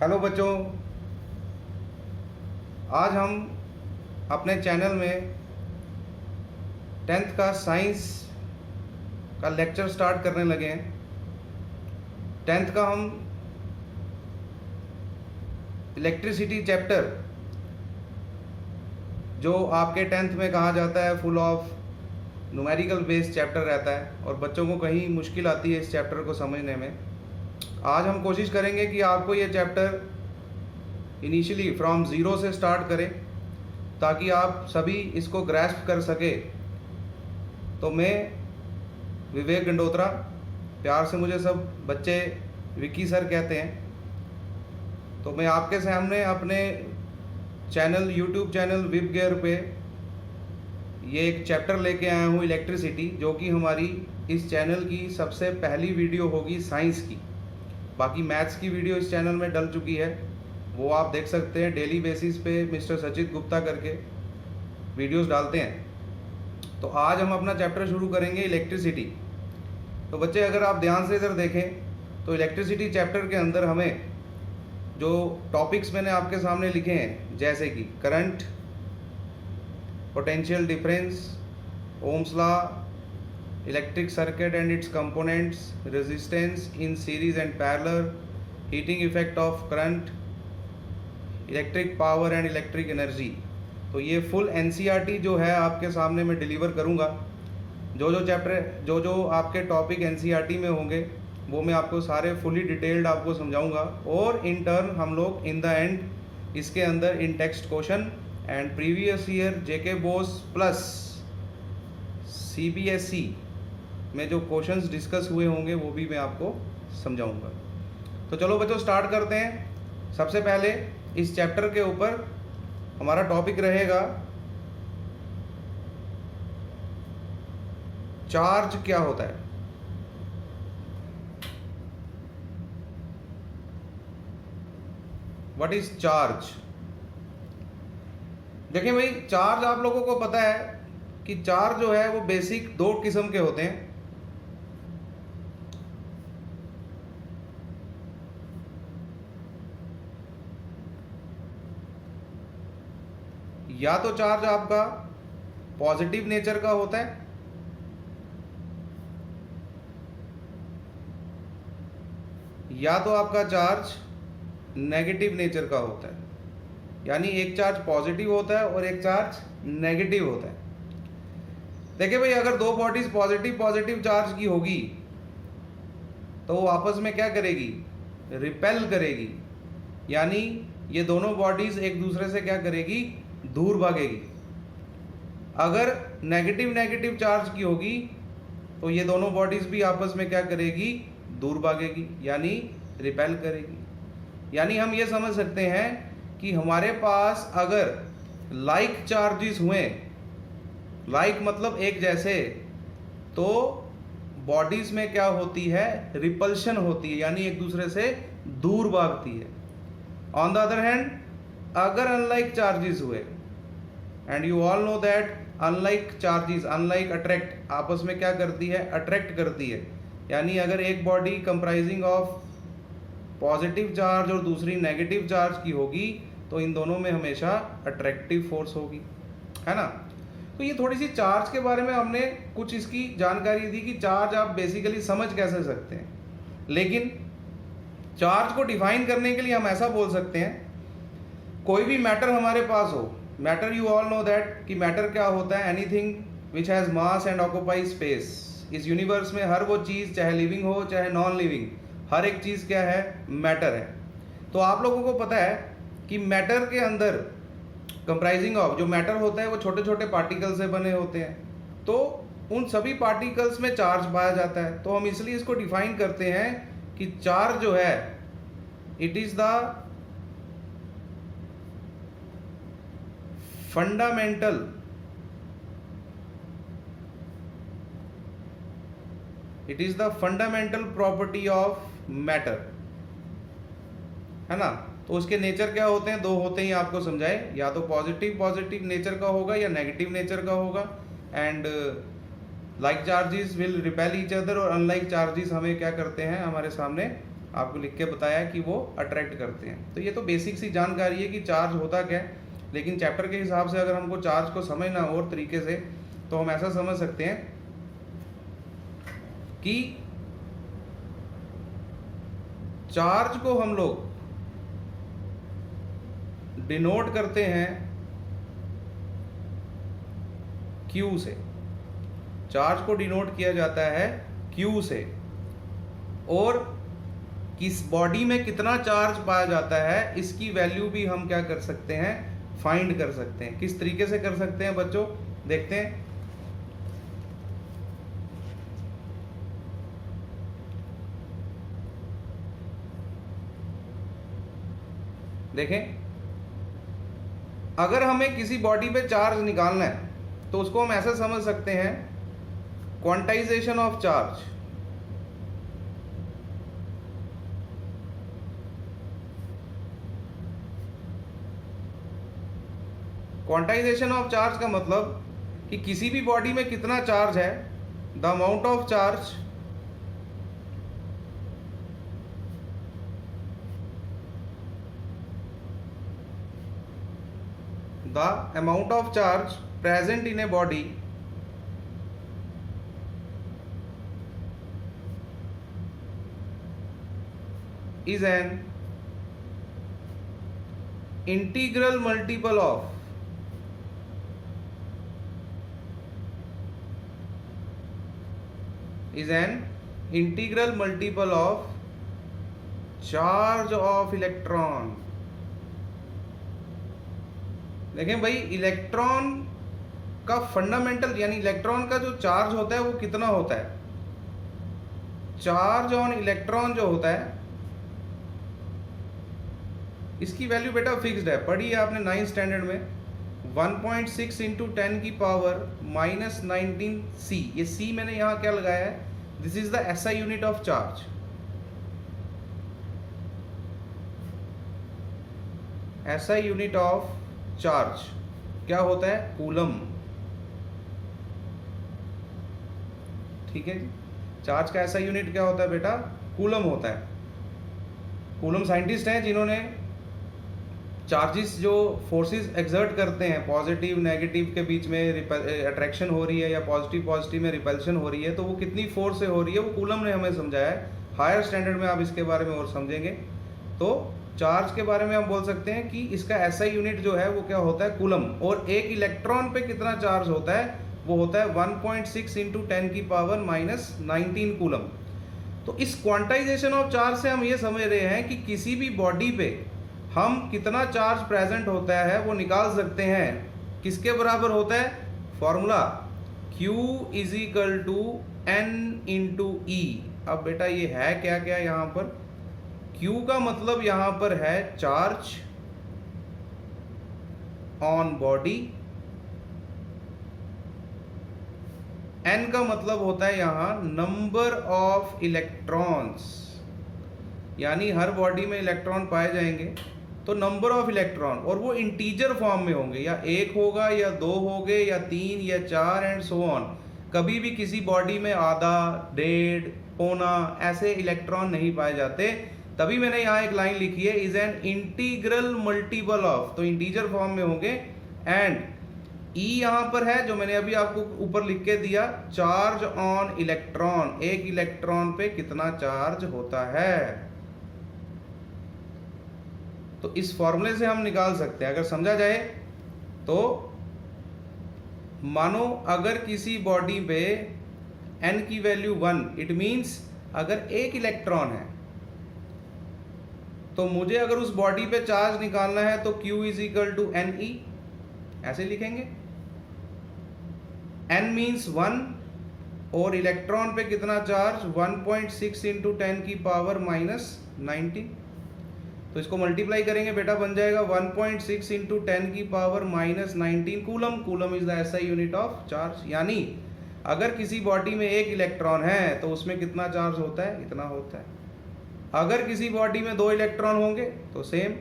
Hello बच्चों, आज हम अपने चैनल में 10th का साइंस का लेक्चर स्टार्ट करने लगे हैं। 10th का हम इलेक्ट्रिसिटी चैप्टर, जो आपके 10th में कहा जाता है full of numerical based chapter रहता है और बच्चों को कहीं मुश्किल आती है इस चैप्टर को समझने में। आज हम कोशिश करेंगे कि आपको ये चैप्टर इनिशियली फ्रॉम ज़ीरो से स्टार्ट करें ताकि आप सभी इसको ग्रैस्प कर सके। तो मैं विवेक गंडोत्रा, प्यार से मुझे सब बच्चे विकी सर कहते हैं। तो मैं आपके सामने अपने channel YouTube channel whip gear पे ये एक चैप्टर लेके आया हूँ इलेक्ट्रिसिटी, जो कि हमारी इस चैनल की सबसे पहली वीडियो होगी साइंस की। बाकी मैथ्स की वीडियो इस चैनल में डल चुकी है, वो आप देख सकते हैं। डेली बेसिस पे मिस्टर सचित गुप्ता करके वीडियोस डालते हैं। तो आज हम अपना चैप्टर शुरू करेंगे इलेक्ट्रिसिटी। तो बच्चे, अगर आप ध्यान से इधर देखें तो इलेक्ट्रिसिटी चैप्टर के अंदर हमें जो टॉपिक्स मैंने आपके सामने लिखे हैं, जैसे कि current, potential difference, Ohm's law, electric circuit and it's components, resistance in series and parallel, heating effect of current, electric power and electric energy. तो ये फुल एनसीईआरटी जो है आपके सामने मैं डिलीवर करूँगा। जो चैप्टर जो आपके टॉपिक एनसीईआरटी में होंगे वो मैं आपको सारे फुली डिटेल्ड आपको समझाऊंगा। और इन टर्न हम लोग इन द एंड इसके अंदर in text question and previous year JK BOSE plus CBSE में जो क्वेश्चंस डिस्कस हुए होंगे वो भी मैं आपको समझाऊंगा। तो चलो बच्चों, स्टार्ट करते हैं। सबसे पहले इस चैप्टर के ऊपर हमारा टॉपिक रहेगा चार्ज क्या होता है। What is charge? देखिए भाई, चार्ज आप लोगों को पता है कि चार्ज जो है वो बेसिक दो किस्म के होते हैं। या तो चार्ज आपका पॉजिटिव नेचर का होता है, या तो आपका चार्ज नेगेटिव नेचर का होता है। यानी एक चार्ज पॉजिटिव होता है और एक चार्ज नेगेटिव होता है। देखिए भाई, अगर दो बॉडीज पॉजिटिव पॉजिटिव चार्ज की होगी तो वो आपस में क्या करेगी? रिपेल करेगी। यानी ये दोनों बॉडीज एक दूसरे से क्या करेगी? दूर भागेगी। अगर नेगेटिव नेगेटिव चार्ज की होगी तो ये दोनों बॉडीज भी आपस में क्या करेगी? दूर भागेगी, यानी रिपेल करेगी। यानी हम ये समझ सकते हैं कि हमारे पास अगर लाइक चार्जेस हुए, लाइक मतलब एक जैसे, तो बॉडीज में क्या होती है? रिपल्शन होती है, यानी एक दूसरे से दूर भागती है। ऑन द अदर हैंड, अगर अनलाइक चार्जेस हुए, and you all know that unlike charges, unlike attract, आपस में क्या करती है? अट्रैक्ट करती है। यानी अगर एक body comprising of positive charge और दूसरी नेगेटिव चार्ज की होगी तो इन दोनों में हमेशा अट्रैक्टिव फोर्स होगी, है ना। तो ये थोड़ी सी चार्ज के बारे में हमने कुछ इसकी जानकारी दी कि चार्ज आप बेसिकली समझ कैसे सकते हैं। लेकिन चार्ज को डिफाइन करने के लिए हम ऐसा बोल सकते हैं, कोई भी मैटर हमारे पास हो, matter you all know that कि मैटर क्या होता है? Anything which has mass and occupy space. इस यूनिवर्स में हर वो चीज़, चाहे लिविंग हो चाहे नॉन लिविंग, हर एक चीज़ क्या है? मैटर है। तो आप लोगों को पता है कि मैटर के अंदर कंप्राइजिंग ऑफ, जो मैटर होता है वो छोटे छोटे पार्टिकल से बने होते हैं। तो उन सभी पार्टिकल्स में चार्ज पाया जाता है। तो हम इसलिए इसको डिफाइन करते हैं कि चार्ज जो है, it is the fundamental property of matter, है ना। तो उसके नेचर क्या होते हैं? दो होते हैं, आपको समझाए। या तो पॉजिटिव नेचर का होगा या नेगेटिव नेचर का होगा। And like charges will repel each other, और अनलाइक चार्जेस हमें क्या करते हैं? हमारे सामने आपको लिख के बताया कि वो अट्रैक्ट करते हैं। तो ये तो बेसिक सी जानकारी है कि चार्ज होता क्या है, लेकिन चैप्टर के हिसाब से अगर हमको चार्ज को समझना हो और तरीके से, तो हम ऐसा समझ सकते हैं कि चार्ज को हम लोग डिनोट करते हैं Q से। चार्ज को डिनोट किया जाता है Q से, और किस बॉडी में कितना चार्ज पाया जाता है इसकी वैल्यू भी हम क्या कर सकते हैं, फाइंड कर सकते हैं। किस तरीके से कर सकते हैं बच्चों, देखते हैं। देखें, अगर हमें किसी बॉडी पे चार्ज निकालना है तो उसको हम ऐसा समझ सकते हैं, quantization of charge. Quantization of charge का मतलब कि किसी भी बॉडी में कितना चार्ज है, the amount of charge present in a body is an integral multiple of charge of electron। देखें भाई, इलेक्ट्रॉन का फंडामेंटल यानी इलेक्ट्रॉन का जो चार्ज होता है वो कितना होता है। चार्ज ऑन इलेक्ट्रॉन जो होता है इसकी वैल्यू बेटा फिक्स्ड है, पढ़ी है आपने 9th स्टैंडर्ड में, 1.6 इंटू 10 की पावर -19 C। ये C मैंने यहाँ क्या लगाया है, this is the SI unit of charge. SI unit of charge क्या होता है, कूलम। ठीक है जी, चार्ज का SI यूनिट क्या होता है बेटा, कूलम होता है। कूलम साइंटिस्ट हैं जिन्होंने चार्जेस जो फोर्सेस एक्सर्ट करते हैं, पॉजिटिव नेगेटिव के बीच में अट्रैक्शन हो रही है या पॉजिटिव पॉजिटिव में रिपल्शन हो रही है, तो वो कितनी फोर्स से हो रही है वो कूलम ने हमें समझाया है। हायर स्टैंडर्ड में आप इसके बारे में और समझेंगे। तो चार्ज के बारे में हम बोल सकते हैं कि इसका SI यूनिट जो है वो क्या होता है, कूलम। और एक इलेक्ट्रॉन पे कितना चार्ज होता है, वो होता है 1.6 इंटू 10 की पावर -19 कूलम। तो इस क्वांटाइजेशन ऑफ चार्ज से हम ये समझ रहे हैं कि किसी भी बॉडी पे हम कितना चार्ज प्रेजेंट होता है वो निकाल सकते हैं। किसके बराबर होता है, formula Q is equal to N into E। अब बेटा ये है क्या क्या, यहाँ पर Q का मतलब यहां पर है चार्ज ऑन बॉडी, N का मतलब होता है यहां नंबर ऑफ इलेक्ट्रॉन्स, यानी हर बॉडी में इलेक्ट्रॉन पाए जाएंगे तो नंबर ऑफ इलेक्ट्रॉन, और वो इंटीजर फॉर्म में होंगे, या 1 होगा या 2 होंगे या 3 या 4 एंड सो ऑन। कभी भी किसी बॉडी में आधा, 1.5, पौना ऐसे इलेक्ट्रॉन नहीं पाए जाते। तभी मैंने यहाँ एक लाइन लिखी है, is an integral multiple of, तो इंटीजर फॉर्म में होंगे। एंड E यहाँ पर है जो मैंने अभी आपको ऊपर लिख के दिया, चार्ज ऑन इलेक्ट्रॉन, एक इलेक्ट्रॉन पे कितना चार्ज होता है। तो इस फॉर्मूले से हम निकाल सकते हैं। अगर समझा जाए तो मानो अगर किसी बॉडी पे N की वैल्यू 1, इट मीन्स अगर एक इलेक्ट्रॉन है तो मुझे अगर उस बॉडी पे चार्ज निकालना है तो Q is equal to NE, ऐसे लिखेंगे। N मीन्स 1 और इलेक्ट्रॉन पे कितना चार्ज, 1.6 इंटू 10 की पावर -19। तो इसको मल्टीप्लाई करेंगे बेटा, बन जाएगा 1.6 इंटू 10 की power -19 coulomb. Coulomb is the SI unit of charge. यानी अगर किसी बॉडी में एक इलेक्ट्रॉन है तो उसमें कितना चार्ज होता है, इतना होता है। अगर किसी बॉडी में 2 इलेक्ट्रॉन होंगे तो same,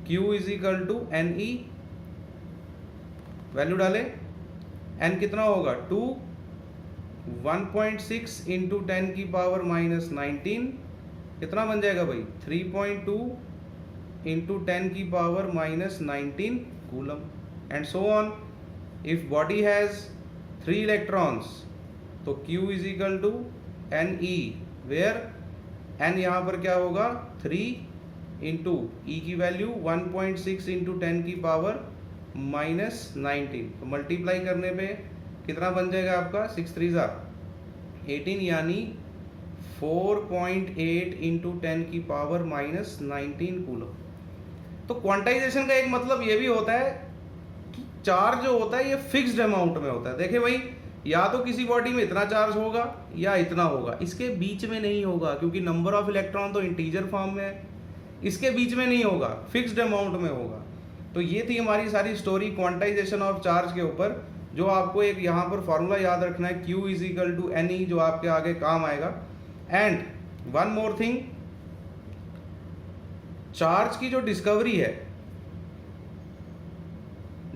Q is equal to NE, value डाले, N कितना होगा 2, 1.6 इंटू 10 की पावर -19 कितना बन जाएगा भाई 3.2 इंटू 10 की power minus 19 coulomb and so on. If body has 3 electrons तो Q is equal to NE where N यहाँ पर क्या होगा 3 इंटू E की वैल्यू 1.6 इंटू 10 की पावर माइनस 19, तो मल्टीप्लाई करने पे कितना बन जाएगा आपका 6 3 18 यानी 4.8 इंटू 10 की पावर माइनस 19 कूलम। तो क्वांटाइजेशन का एक मतलब ये भी होता है कि चार्ज जो होता है ये फिक्स्ड अमाउंट में होता है। देखिए भाई, या तो किसी बॉडी में इतना चार्ज होगा या इतना होगा, इसके बीच में नहीं होगा, क्योंकि नंबर ऑफ इलेक्ट्रॉन तो इंटीजर फॉर्म में है, इसके बीच में नहीं होगा, फिक्स्ड अमाउंट में होगा। तो ये थी हमारी सारी स्टोरी क्वांटाइजेशन ऑफ चार्ज के ऊपर, जो आपको एक यहाँ पर फॉर्मूला याद रखना है Q is equal to NE, जो आपके आगे काम आएगा। And one more thing, charge की जो डिस्कवरी है,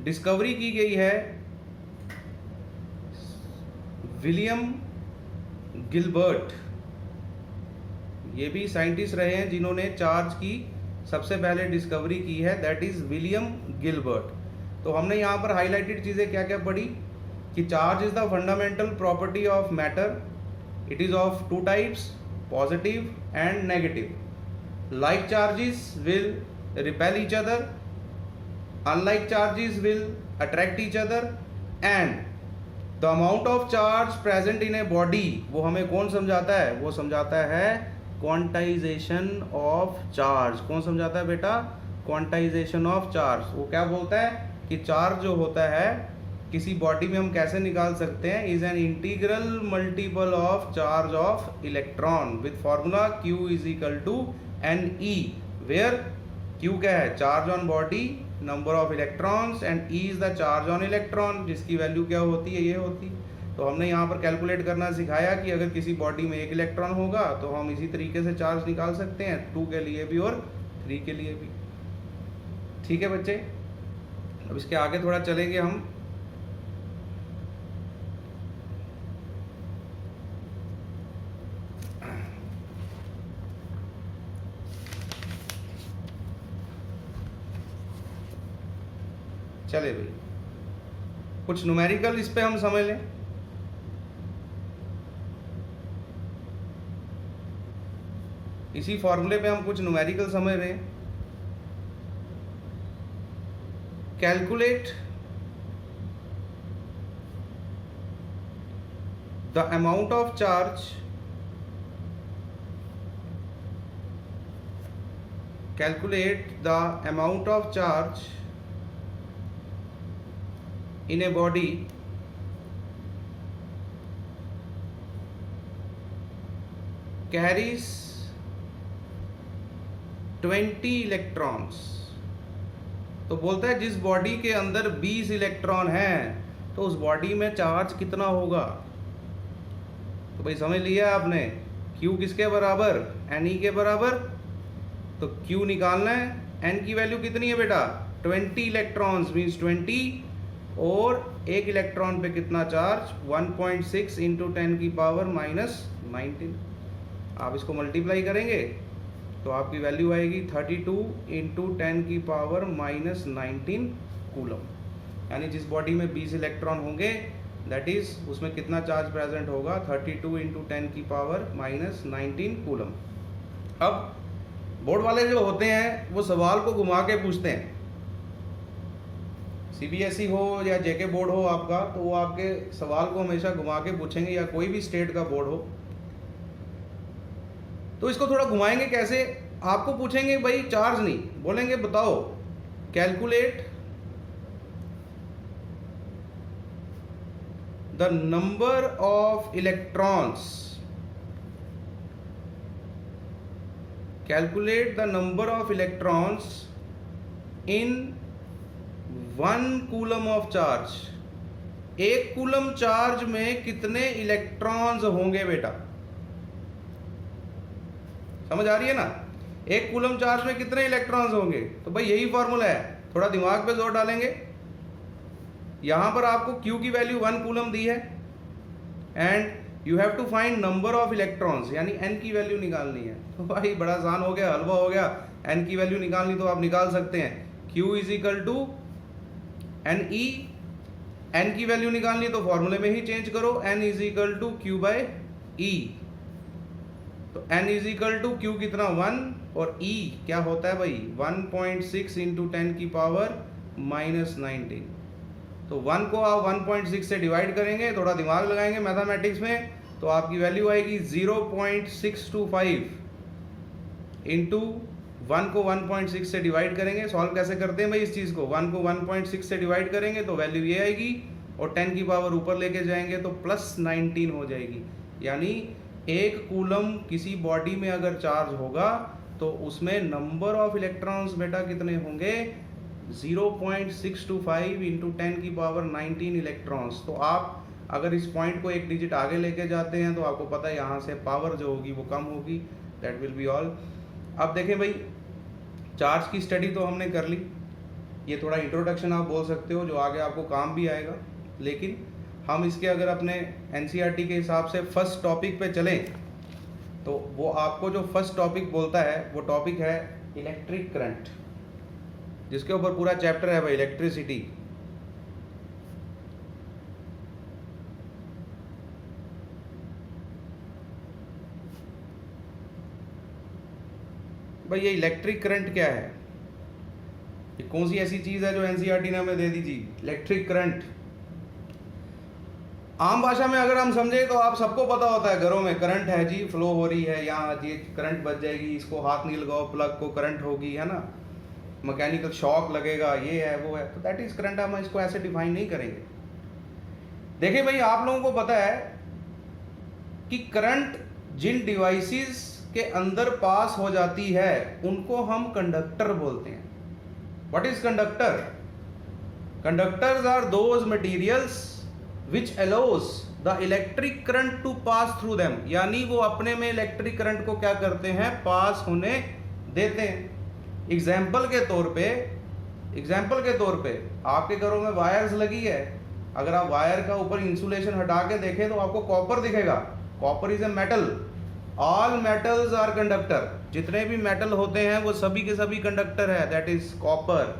डिस्कवरी की गई है विलियम गिलबर्ट, ये भी साइंटिस्ट रहे हैं जिन्होंने चार्ज की सबसे पहले डिस्कवरी की है, दैट इज विलियम गिलबर्ट। तो हमने यहाँ पर हाईलाइटेड चीज़ें क्या क्या पढ़ी कि charge is the fundamental property of matter, it is of two types, positive and negative. Like charges will repel each other, unlike charges will attract each other, and the amount of charge present in a body, वो हमें कौन समझाता है, वो समझाता है quantization of charge. कौन समझाता है बेटा, क्वांटाइजेशन ऑफ चार्ज। वो क्या बोलता है कि चार्ज जो होता है किसी बॉडी में हम कैसे निकाल सकते हैं, is an integral multiple of charge of electron with formula Q is equal to NE, where Q क्या है, charge on body, number of electrons, and E is the charge on electron, जिसकी value क्या होती है, ये होती। तो हमने यहाँ पर कैलकुलेट करना सिखाया कि अगर किसी बॉडी में 1 इलेक्ट्रॉन होगा तो हम इसी तरीके से चार्ज निकाल सकते हैं 2 के लिए भी और 3 के लिए भी। ठीक है बच्चे, अब इसके आगे थोड़ा चलेंगे हम। चले भाई, कुछ न्यूमेरिकल इस पे हम समझ लें। इसी फॉर्मूले पे हम कुछ न्यूमेरिकल समझ रहे हैं। Calculate the amount of charge, calculate the amount of charge in a body carries 20 electrons। तो बोलता है जिस बॉडी के अंदर 20 इलेक्ट्रॉन हैं तो उस बॉडी में चार्ज कितना होगा। तो भाई समझ लिया आपने, Q किसके बराबर, NE के बराबर। तो Q निकालना है, N की वैल्यू कितनी है बेटा 20 इलेक्ट्रॉन्स मीन्स 20, और एक इलेक्ट्रॉन पे कितना चार्ज 1.6 इंटू 10 की पावर माइनस 19। आप इसको मल्टीप्लाई करेंगे तो आपकी वैल्यू आएगी 32 इंटू 10 की पावर माइनस 19 कूलम। यानी जिस बॉडी में 20 इलेक्ट्रॉन होंगे दैट इज उसमें कितना चार्ज प्रेजेंट होगा 32 इंटू 10 की पावर माइनस 19 कूलम। अब बोर्ड वाले जो होते हैं वो सवाल को घुमा के पूछते हैं, CBSE हो या JK बोर्ड हो आपका, तो वो आपके सवाल को हमेशा घुमा के पूछेंगे, या कोई भी स्टेट का बोर्ड हो। तो इसको थोड़ा घुमाएंगे कैसे, आपको पूछेंगे भाई चार्ज नहीं, बोलेंगे बताओ calculate the number of electrons, calculate the number of electrons in 1 coulomb of charge. 1 coulomb charge में कितने इलेक्ट्रॉन्स होंगे बेटा, समझ आ रही है ना। 1 कूलम चार्ज में कितने इलेक्ट्रॉन्स होंगे, तो भाई यही फॉर्मूला है, थोड़ा दिमाग पे जोर डालेंगे। यहां पर आपको Q की वैल्यू 1 कूलम दी है and you have to find number of electrons, यानी एन की वैल्यू निकालनी है। तो भाई बड़ा आसान हो गया, हलवा हो गया। एन की वैल्यू निकालनी तो आप निकाल सकते हैं, Q is equal to N E. N की वैल्यू निकालनी तो फॉर्मूले में ही चेंज करो, N is equal to Q by E. तो N is equal to Q कितना 1 और E क्या होता है भाई 1.6 इंटू 10 की पावर -19। तो 1 को आप 1.6 से डिवाइड करेंगे, थोड़ा दिमाग लगाएंगे मैथमेटिक्स में, तो आपकी वैल्यू आएगी 0.625 इंटू 1 को 1.6 से डिवाइड करेंगे। सॉल्व कैसे करते हैं भाई इस चीज़ को, 1 को 1.6 से डिवाइड करेंगे तो वैल्यू ये आएगी, और 10 की पावर ऊपर लेके जाएंगे तो +19 हो जाएगी। यानी 1 कूलम किसी बॉडी में अगर चार्ज होगा तो उसमें नंबर ऑफ इलेक्ट्रॉन्स बेटा कितने होंगे 0.625 इंटू 10 की पावर 19 इलेक्ट्रॉन्स। तो आप अगर इस पॉइंट को एक डिजिट आगे लेके जाते हैं तो आपको पता है यहाँ से पावर जो होगी वो कम होगी। That will be all. अब देखें भाई, चार्ज की स्टडी तो हमने कर ली, ये थोड़ा इंट्रोडक्शन आप बोल सकते हो जो आगे आपको काम भी आएगा। लेकिन हम इसके अगर अपने एनसीईआरटी के हिसाब से फर्स्ट टॉपिक पे चलें तो वो आपको जो फर्स्ट टॉपिक बोलता है वो टॉपिक है इलेक्ट्रिक करंट, जिसके ऊपर पूरा चैप्टर है भाई इलेक्ट्रिसिटी। भाई ये इलेक्ट्रिक करंट क्या है, ये कौन सी ऐसी चीज है जो एनसीईआरटी ने हमें दे दी जी। इलेक्ट्रिक करंट आम भाषा में अगर हम समझे तो आप सबको पता होता है, घरों में करंट है जी, फ्लो हो रही है, यहाँ ये करंट बच जाएगी, इसको हाथ नहीं लगाओ प्लग को करंट होगी, है ना, मैकेनिकल शॉक लगेगा, ये है वो है, तो दैट इज करंट। हम इसको ऐसे डिफाइन नहीं करेंगे। देखिए भाई, आप लोगों को पता है कि करंट जिन डिवाइसेस के अंदर पास हो जाती है उनको हम कंडक्टर बोलते हैं। What is conductor? Conductors are those materials which allows the electric current to pass through them, यानी वो अपने में इलेक्ट्रिक करंट को क्या करते हैं, पास होने देते हैं। एग्जाम्पल के तौर पे आपके घरों में वायर्स लगी है, अगर आप वायर का ऊपर इंसुलेशन हटा के देखें तो आपको कॉपर दिखेगा। Copper is a metal, all metals are conductor. जितने भी मेटल होते हैं वो सभी के सभी कंडक्टर है, that is copper,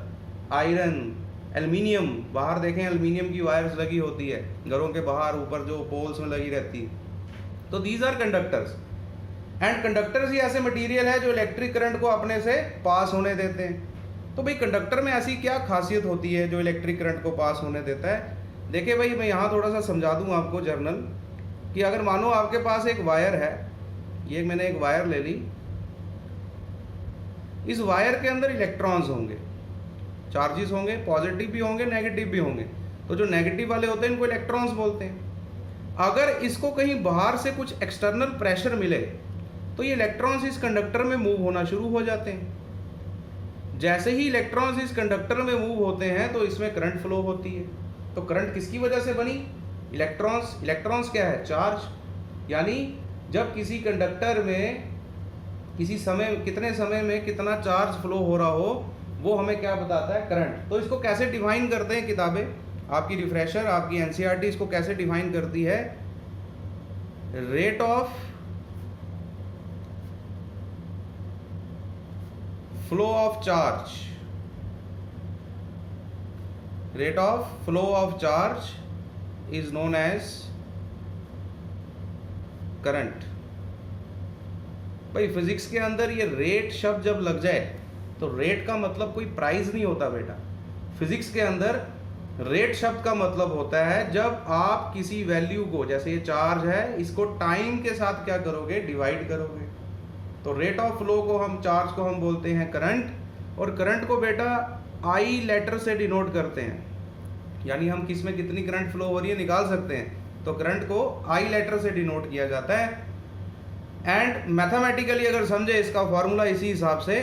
iron, aluminium. बाहर देखें एल्युमिनियम की वायर्स लगी होती है घरों के बाहर, ऊपर जो पोल्स में लगी रहती है। तो these are conductors, and conductors ही ऐसे मटेरियल है जो इलेक्ट्रिक करंट को अपने से पास होने देते हैं। तो भाई कंडक्टर में ऐसी क्या खासियत होती है जो इलेक्ट्रिक करंट को पास होने देता है? देखिए भाई, मैं यहाँ थोड़ा सा समझा दूँ आपको जर्नल, कि अगर मानो आपके पास एक वायर है, ये मैंने एक वायर ले ली, इस वायर के अंदर इलेक्ट्रॉन्स होंगे, चार्जेस होंगे, पॉजिटिव भी होंगे नेगेटिव भी होंगे। तो जो नेगेटिव वाले होते हैं इनको इलेक्ट्रॉन्स बोलते हैं। अगर इसको कहीं बाहर से कुछ एक्सटर्नल प्रेशर मिले तो ये इलेक्ट्रॉन्स इस कंडक्टर में मूव होना शुरू हो जाते हैं। जैसे ही इलेक्ट्रॉन्स इस कंडक्टर में मूव होते हैं तो इसमें करंट फ्लो होती है। तो करंट किसकी वजह से बनी? इलेक्ट्रॉन्स। इलेक्ट्रॉन्स क्या है? चार्ज। यानी जब किसी कंडक्टर में किसी समय, कितने समय में कितना चार्ज फ्लो हो रहा हो, वो हमें क्या बताता है? करंट। तो इसको कैसे डिफाइन करते हैं किताबें, आपकी रिफ्रेशर, आपकी एनसीईआरटी इसको कैसे डिफाइन करती है? Rate of flow of charge, rate of flow of charge is known as current. भाई फिजिक्स के अंदर ये रेट शब्द जब लग जाए तो रेट का मतलब कोई प्राइस नहीं होता बेटा। फिजिक्स के अंदर रेट शब्द का मतलब होता है जब आप किसी वैल्यू को, जैसे ये चार्ज है, इसको टाइम के साथ क्या करोगे? डिवाइड करोगे। तो रेट ऑफ फ्लो को हम, चार्ज को हम बोलते हैं करंट, और करंट को बेटा आई लेटर से डिनोट करते हैं, यानी हम किस में कितनी करंट फ्लो हो रही है निकाल सकते हैं। तो करंट को आई लेटर से डिनोट किया जाता है। एंड मैथमेटिकली अगर समझे इसका फॉर्मूला इसी हिसाब से,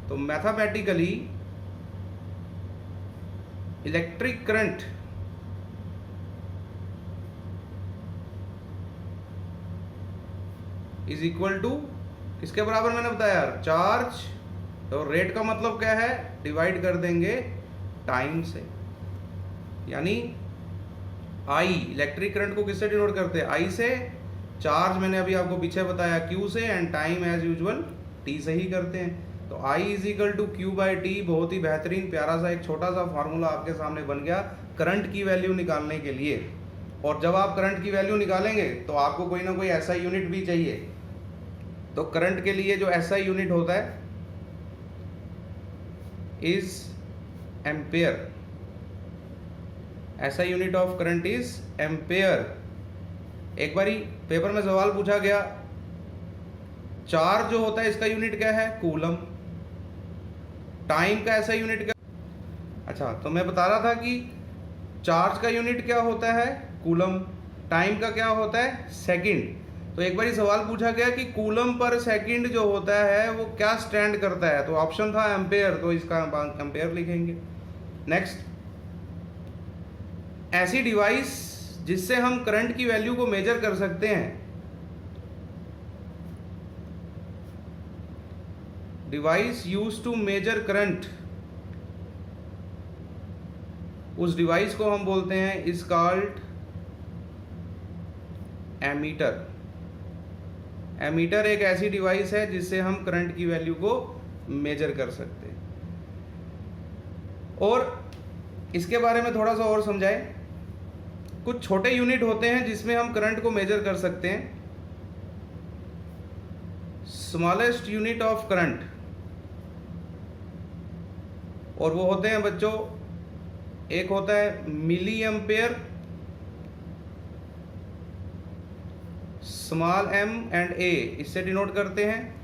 तो mathematically electric current is equal to किसके बराबर मैंने बताया यार? चार्ज। तो रेट का मतलब क्या है? डिवाइड कर देंगे टाइम से, यानी आई, इलेक्ट्रिक करंट को किससे डिनोट करते हैं? आई से। चार्ज मैंने अभी आपको पीछे बताया क्यू से, and time as usual T से ही करते हैं। तो I is equal to Q by T, बहुत ही बेहतरीन प्यारा सा एक छोटा सा फार्मूला आपके सामने बन गया करंट की वैल्यू निकालने के लिए। और जब आप करंट की वैल्यू निकालेंगे तो आपको कोई ना कोई ऐसा यूनिट भी चाहिए। तो करंट के लिए जो ऐसा यूनिट होता है इज एम्पेयर। ऐसा unit of current is ampere. एक बारी पेपर में सवाल पूछा गया, चार्ज जो होता है इसका यूनिट क्या है? कूलम। टाइम का ऐसा यूनिट क्या? अच्छा, तो मैं बता रहा था कि चार्ज का यूनिट क्या होता है? कूलम। टाइम का क्या होता है? सेकंड। तो एक बार सवाल पूछा गया कि कूलम पर सेकंड जो होता है वो क्या स्टैंड करता है, तो ऑप्शन था एम्पेयर, तो इसका एम्पेयर लिखेंगे। नेक्स्ट, ऐसी डिवाइस जिससे हम करंट की वैल्यू को मेजर कर सकते हैं, device use to measure current, उस डिवाइस को हम बोलते हैं इज कॉल्ड एमीटर। एमीटर एक ऐसी डिवाइस है जिससे हम करंट की वैल्यू को मेजर कर सकते हैं। और इसके बारे में थोड़ा सा और समझाएं। कुछ छोटे यूनिट होते हैं जिसमें हम करंट को मेजर कर सकते हैं। स्मॉलेस्ट यूनिट ऑफ करंट, और वो होते हैं बच्चों, एक होता है milliampere, small M and A इससे डिनोट करते हैं,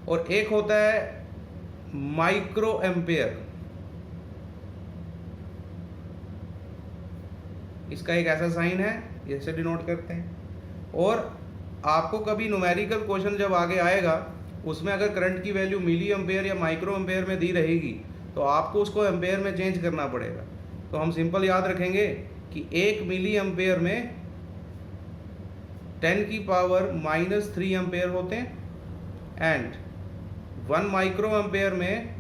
और एक होता है माइक्रो एम्पेयर। इसका एक ऐसा साइन है, इससे डिनोट करते हैं। और आपको कभी न्यूमेरिकल क्वेश्चन जब आगे आएगा उसमें अगर करंट की वैल्यू मिली एम्पेयर या माइक्रो एम्पेयर में दी रहेगी तो आपको उसको एम्पेयर में चेंज करना पड़ेगा। तो हम सिंपल याद रखेंगे कि 1 मिली एम्पेयर में 10 की पावर -3 एम्पेयर होते हैं, एंड 1 माइक्रो एम्पेयर में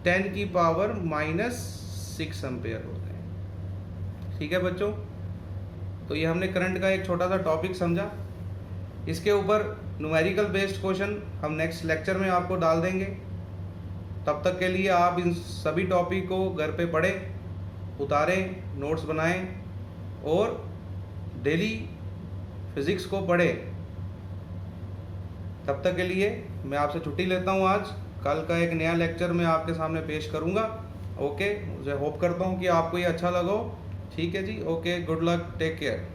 10 की पावर -6 एम्पेयर होते हैं। ठीक है बच्चों, तो ये हमने करंट का एक छोटा सा टॉपिक समझा। इसके ऊपर न्यूमेरिकल बेस्ड क्वेश्चन हम नेक्स्ट लेक्चर में आपको डाल देंगे। तब तक के लिए आप इन सभी टॉपिक को घर पे पढ़ें, उतारें, नोट्स बनाएं और डेली फिज़िक्स को पढ़ें। तब तक के लिए मैं आपसे छुट्टी लेता हूं आज। कल का एक नया लेक्चर मैं आपके सामने पेश करूंगा। ओके, मुझे होप करता हूं कि आपको ये अच्छा लगा हो। ठीक है जी, okay, good luck, take care.